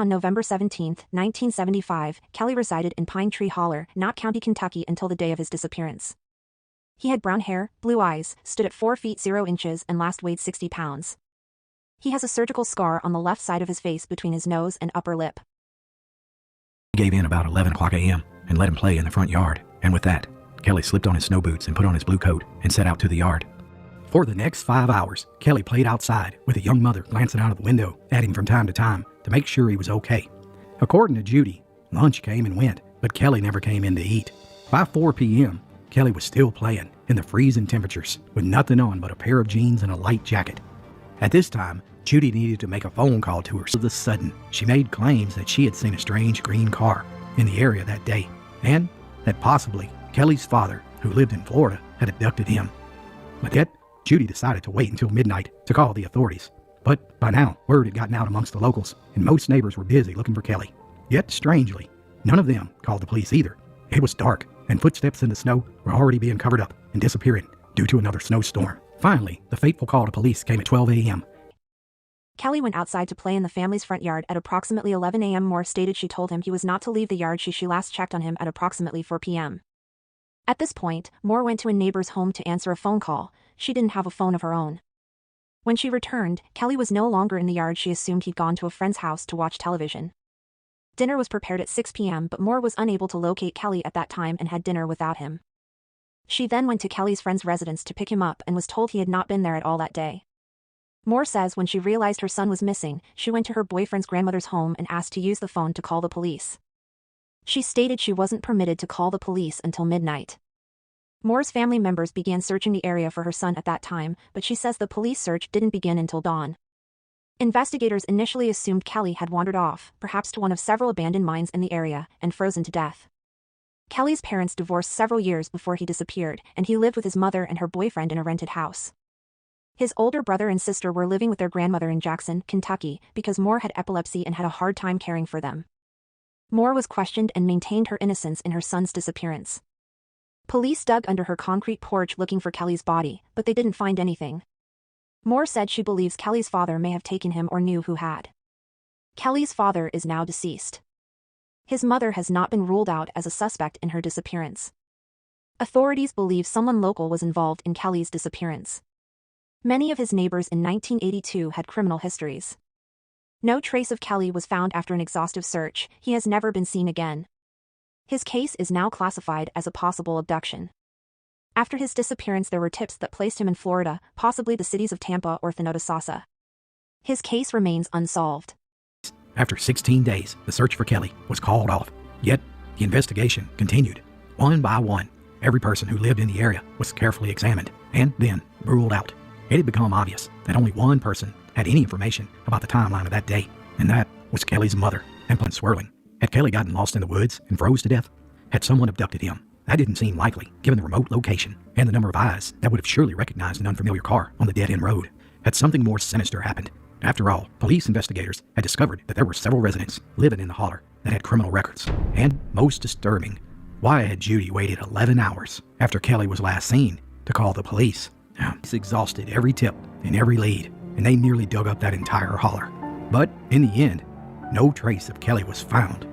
on November 17, 1975, Kelly resided in Pine Tree Holler, Knott County, Kentucky until the day of his disappearance. He had brown hair, blue eyes, stood at 4 feet 0 inches and last weighed 60 pounds. He has a surgical scar on the left side of his face between his nose and upper lip. He gave in about 11 o'clock a.m. and let him play in the front yard, and with that, Kelly slipped on his snow boots and put on his blue coat and set out to the yard. For the next 5 hours, Kelly played outside with a young mother glancing out of the window at him from time to time to make sure he was okay. According to Judy, lunch came and went, but Kelly never came in to eat. By 4 p.m., Kelly was still playing in the freezing temperatures with nothing on but a pair of jeans and a light jacket. At this time, Judy needed to make a phone call to her. All of a sudden, she made claims that she had seen a strange green car in the area that day, and that possibly Kelly's father, who lived in Florida, had abducted him. But yet, Judy decided to wait until midnight to call the authorities. But by now, word had gotten out amongst the locals, and most neighbors were busy looking for Kelly. Yet, strangely, none of them called the police either. It was dark, and footsteps in the snow were already being covered up and disappearing due to another snowstorm. Finally, the fateful call to police came at 12 a.m. Kelly went outside to play in the family's front yard at approximately 11 a.m. Moore stated she told him he was not to leave the yard. She last checked on him at approximately 4 p.m. At this point, Moore went to a neighbor's home to answer a phone call. She didn't have a phone of her own. When she returned, Kelly was no longer in the yard. She assumed he'd gone to a friend's house to watch television. Dinner was prepared at 6 p.m. but Moore was unable to locate Kelly at that time and had dinner without him. She then went to Kelly's friend's residence to pick him up and was told he had not been there at all that day. Moore says when she realized her son was missing, she went to her boyfriend's grandmother's home and asked to use the phone to call the police. She stated she wasn't permitted to call the police until midnight. Moore's family members began searching the area for her son at that time, but she says the police search didn't begin until dawn. Investigators initially assumed Kelly had wandered off, perhaps to one of several abandoned mines in the area, and frozen to death. Kelly's parents divorced several years before he disappeared, and he lived with his mother and her boyfriend in a rented house. His older brother and sister were living with their grandmother in Jackson, Kentucky, because Moore had epilepsy and had a hard time caring for them. Moore was questioned and maintained her innocence in her son's disappearance. Police dug under her concrete porch looking for Kelly's body, but they didn't find anything. Moore said she believes Kelly's father may have taken him or knew who had. Kelly's father is now deceased. His mother has not been ruled out as a suspect in her disappearance. Authorities believe someone local was involved in Kelly's disappearance. Many of his neighbors in 1982 had criminal histories. No trace of Kelly was found after an exhaustive search. He has never been seen again. His case is now classified as a possible abduction. After his disappearance, there were tips that placed him in Florida, possibly the cities of Tampa or Thanodasasa. His case remains unsolved. After 16 days, the search for Kelly was called off. Yet, the investigation continued. One by one, every person who lived in the area was carefully examined and then ruled out. It had become obvious that only one person had any information about the timeline of that day, and that was Kelly's mother. And swirling. Had Kelly gotten lost in the woods and froze to death? Had someone abducted him? That didn't seem likely, given the remote location and the number of eyes that would have surely recognized an unfamiliar car on the dead-end road. Had something more sinister happened? After all, police investigators had discovered that there were several residents living in the holler that had criminal records. And most disturbing, why had Judy waited 11 hours after Kelly was last seen to call the police? Police exhausted every tip and every lead, and they nearly dug up that entire holler. But in the end, no trace of Kelly was found.